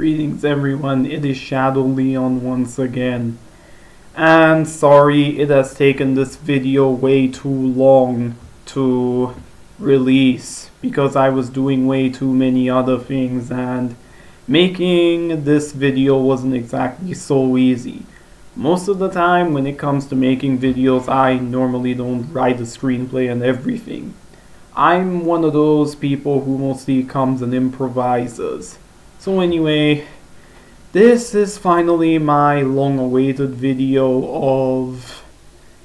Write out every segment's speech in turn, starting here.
Greetings everyone, it is Shadow Leon once again. And sorry it has taken this video way too long to release because I was doing way too many other things and making this video wasn't exactly so easy. Most of the time when it comes to making videos, I normally don't write a screenplay and everything. I'm one of those people who mostly comes and improvises. So anyway, this is finally my long-awaited video of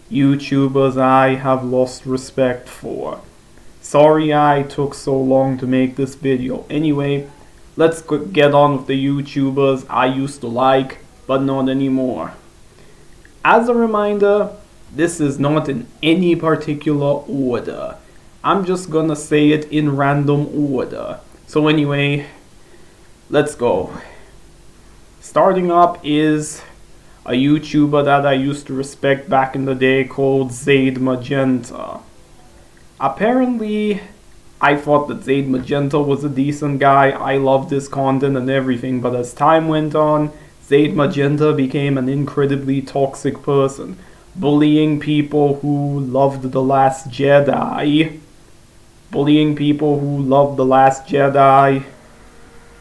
YouTubers I have lost respect for. Sorry I took so long to make this video. Anyway, let's get on with the YouTubers I used to like, but not anymore. As a reminder, this is not in any particular order. I'm just gonna say it in random order. So anyway, let's go. Starting up is a YouTuber that I used to respect back in the day called Zaid Magenta. Apparently, I thought that Zaid Magenta was a decent guy. I loved his content and everything, but as time went on, Zaid Magenta became an incredibly toxic person, bullying people who loved The Last Jedi.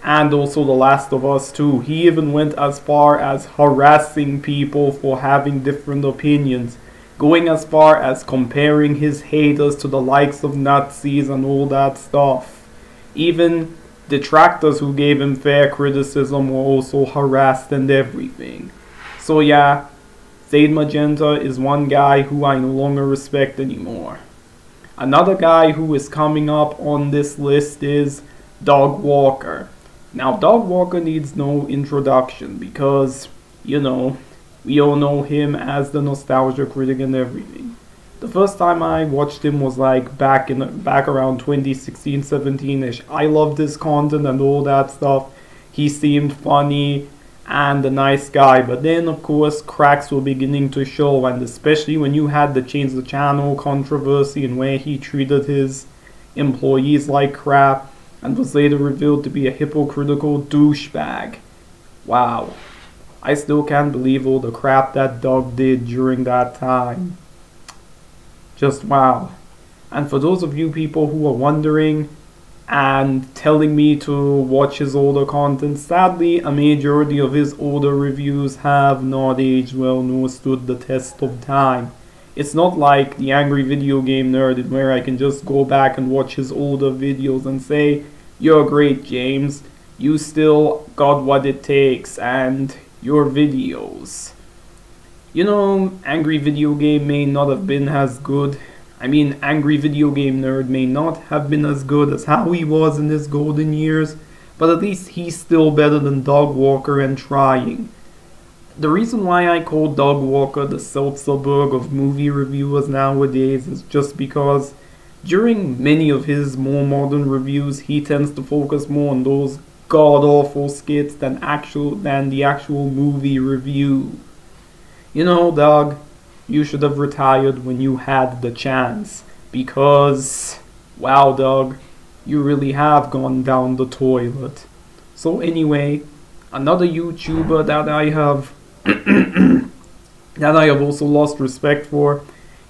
And also The Last of Us 2. He even went as far as harassing people for having different opinions, going as far as comparing his haters to the likes of Nazis and all that stuff. Even detractors who gave him fair criticism were also harassed and everything. So yeah, Zaid Magenta is one guy who I no longer respect anymore. Another guy who is coming up on this list is Dog Walker. Now, Dog Walker needs no introduction because, you know, we all know him as the nostalgia critic and everything. The first time I watched him was like back around 2016, 17ish. I loved his content and all that stuff. He seemed funny and a nice guy, but then of course cracks were beginning to show, and especially when you had the change the channel controversy and where he treated his employees like crap and was later revealed to be a hypocritical douchebag. Wow. I still can't believe all the crap that Doug did during that time. Just wow. And for those of you people who are wondering and telling me to watch his older content, sadly a majority of his older reviews have not aged well nor stood the test of time. It's not like the Angry Video Game Nerd where I can just go back and watch his older videos and say, "You're great, James. You still got what it takes," and your videos. You know, Angry Video Game may not have been as good. Angry Video Game Nerd may not have been as good as how he was in his golden years, but at least he's still better than Dog Walker and trying. The reason why I call Dog Walker the Seltzerberg of movie reviewers nowadays is just because during many of his more modern reviews, he tends to focus more on those god-awful skits than the actual movie review. You know, Doug, you should have retired when you had the chance, because, wow, Doug, you really have gone down the toilet. So anyway, another YouTuber that I have also lost respect for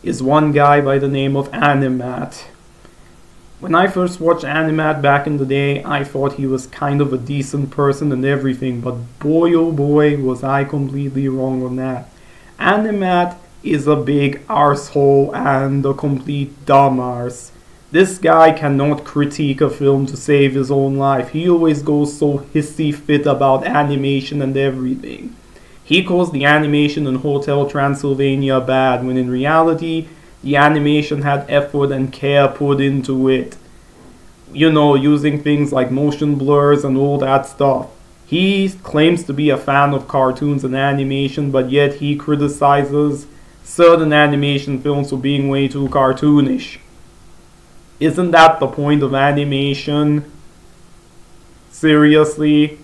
is one guy by the name of Animat. When I first watched Animat back in the day, I thought he was kind of a decent person and everything, but boy oh boy was I completely wrong on that. Animat is a big arsehole and a complete dumbass. This guy cannot critique a film to save his own life. He always goes so hissy fit about animation and everything. He calls the animation in Hotel Transylvania bad, when in reality, the animation had effort and care put into it. You know, using things like motion blurs and all that stuff. He claims to be a fan of cartoons and animation, but yet he criticizes certain animation films for being way too cartoonish. Isn't that the point of animation? Seriously?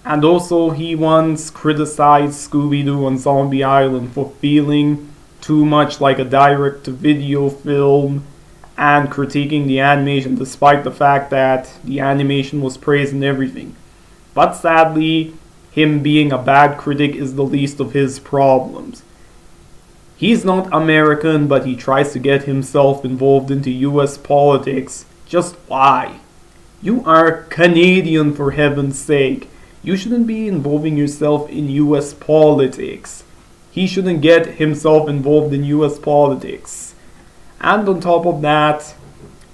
And also he once criticized Scooby-Doo on Zombie Island for feeling too much like a direct-to-video film and critiquing the animation despite the fact that the animation was praised and everything. But sadly, him being a bad critic is the least of his problems. He's not American, but he tries to get himself involved into US politics. Just why? You are Canadian, for heaven's sake. You shouldn't be involving yourself in US politics. He shouldn't get himself involved in US politics. And on top of that,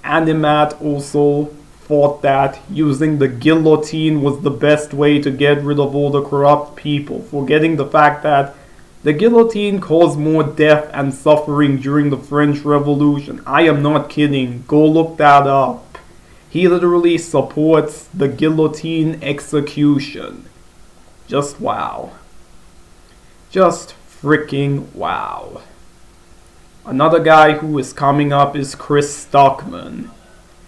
Animat also thought that using the guillotine was the best way to get rid of all the corrupt people, forgetting the fact that the guillotine caused more death and suffering during the French Revolution. I am not kidding. Go look that up. He literally supports the guillotine execution. Just wow. Just freaking wow. Another guy who is coming up is Chris Stockman.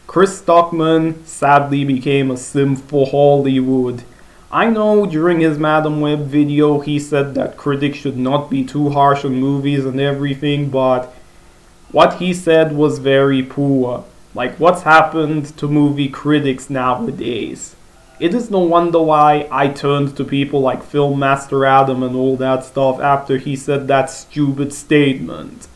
Chris Stockman sadly became a simp for Hollywood. I know during his Madam Web video he said that critics should not be too harsh on movies and everything, but what he said was very poor. Like, what's happened to movie critics nowadays? It is no wonder why I turned to people like Film Master Adam and all that stuff after he said that stupid statement.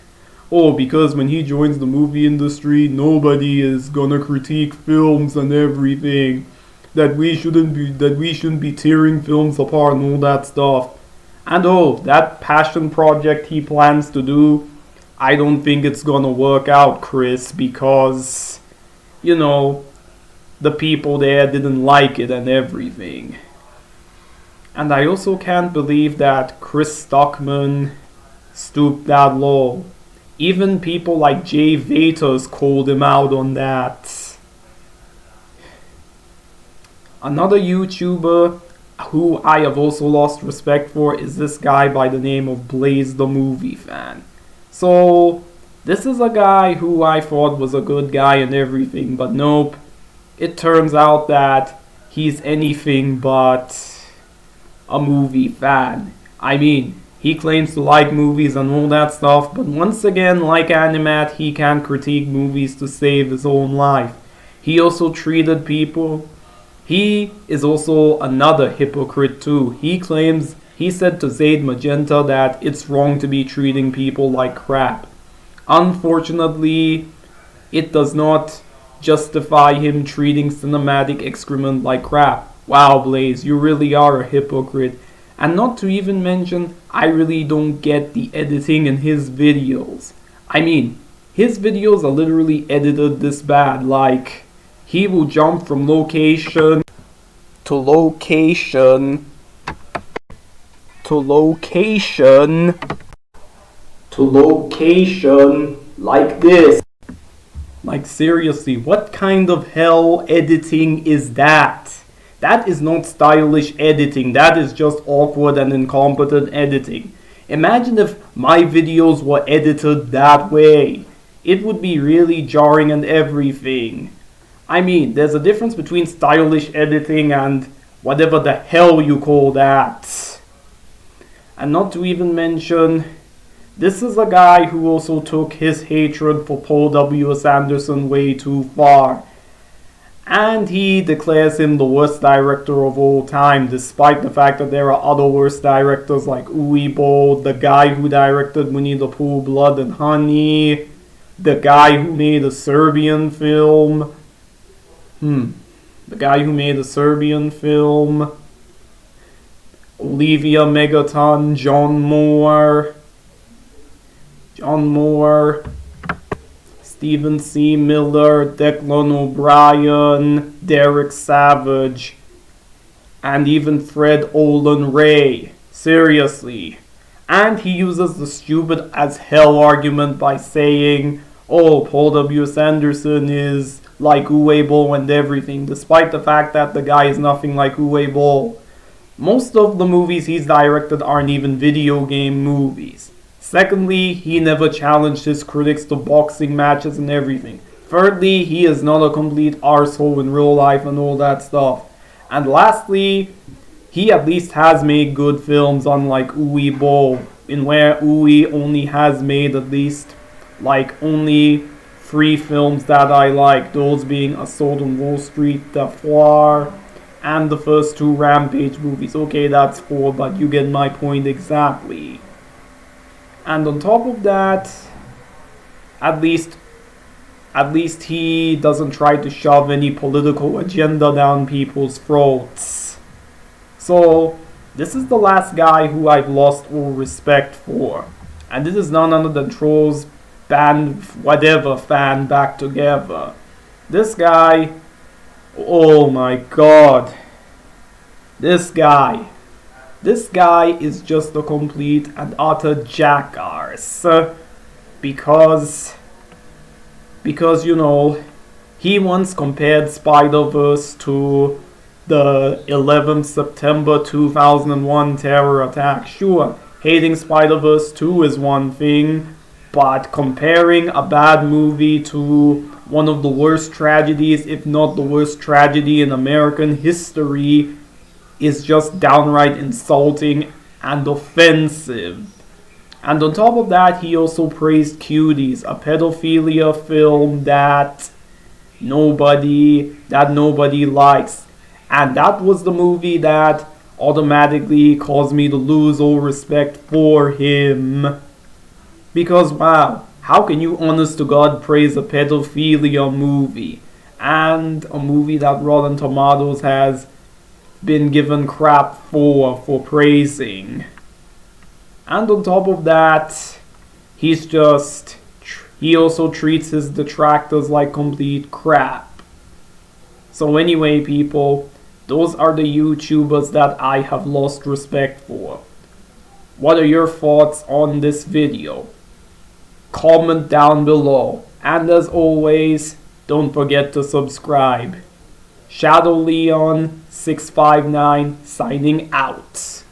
Oh, because when he joins the movie industry, nobody is gonna critique films and everything. That we shouldn't be tearing films apart and all that stuff. And oh, that passion project he plans to do, I don't think it's gonna work out, Chris, because, you know, the people there didn't like it and everything. And I also can't believe that Chris Stockman stooped that low. Even people like Jay Vaters called him out on that. Another YouTuber who I have also lost respect for is this guy by the name of Blaze the Movie Fan. So, this is a guy who I thought was a good guy and everything, but nope. It turns out that he's anything but a movie fan. I mean, he claims to like movies and all that stuff, but once again, like Animat, he can't critique movies to save his own life. He also treated people. He is also another hypocrite too. He said to Zaid Magenta that it's wrong to be treating people like crap. Unfortunately, it does not justify him treating cinematic excrement like crap. Wow, Blaze, you really are a hypocrite. And not to even mention, I really don't get the editing in his videos. I mean, his videos are literally edited this bad. Like, he will jump from location to location to location to location like this. Like, seriously, what kind of hell editing is that? That is not stylish editing, that is just awkward and incompetent editing. Imagine if my videos were edited that way. It would be really jarring and everything. I mean, there's a difference between stylish editing and whatever the hell you call that. And not to even mention, this is a guy who also took his hatred for Paul W.S. Anderson way too far. And he declares him the worst director of all time, despite the fact that there are other worse directors like Uwe Boll, the guy who directed Winnie the Pooh, Blood and Honey, the guy who made a Serbian film. The guy who made a Serbian film. Olivia Megaton, John Moore, Stephen C. Miller, Declan O'Brien, Derek Savage, and even Fred Olen Ray. Seriously. And he uses the stupid as hell argument by saying, oh, Paul W.S. Anderson is like Uwe Boll and everything, despite the fact that the guy is nothing like Uwe Boll. Most of the movies he's directed aren't even video game movies. Secondly, he never challenged his critics to boxing matches and everything. Thirdly, he is not a complete arsehole in real life and all that stuff. And lastly, he at least has made good films, unlike Uwe Boll, in where Uwe only has made at least only 3 films that I like, those being Assault on Wall Street, The Foire, and the first two Rampage movies. Okay, that's 4, but you get my point exactly. And on top of that, at least he doesn't try to shove any political agenda down people's throats. So, this is the last guy who I've lost all respect for. And this is none other than Trolls Band Whatever Fan Back Together. This guy, oh my god. This guy is just a complete and utter jackass. Because you know, he once compared Spider-Verse to the 11th September 2001 terror attack. Sure, hating Spider-Verse 2 is one thing, but comparing a bad movie to one of the worst tragedies, if not the worst tragedy in American history, is just downright insulting and offensive. And on top of that, he also praised Cuties, a pedophilia film that nobody likes. And that was the movie that automatically caused me to lose all respect for him. Because wow, how can you honest to God praise a pedophilia movie? And a movie that Rotten Tomatoes has been given crap for praising. And on top of that, he also treats his detractors like complete crap. So anyway, people, those are the YouTubers that I have lost respect for. What are your thoughts on this video? Comment down below. And as always, don't forget to subscribe. Shadow Leon 659 signing out.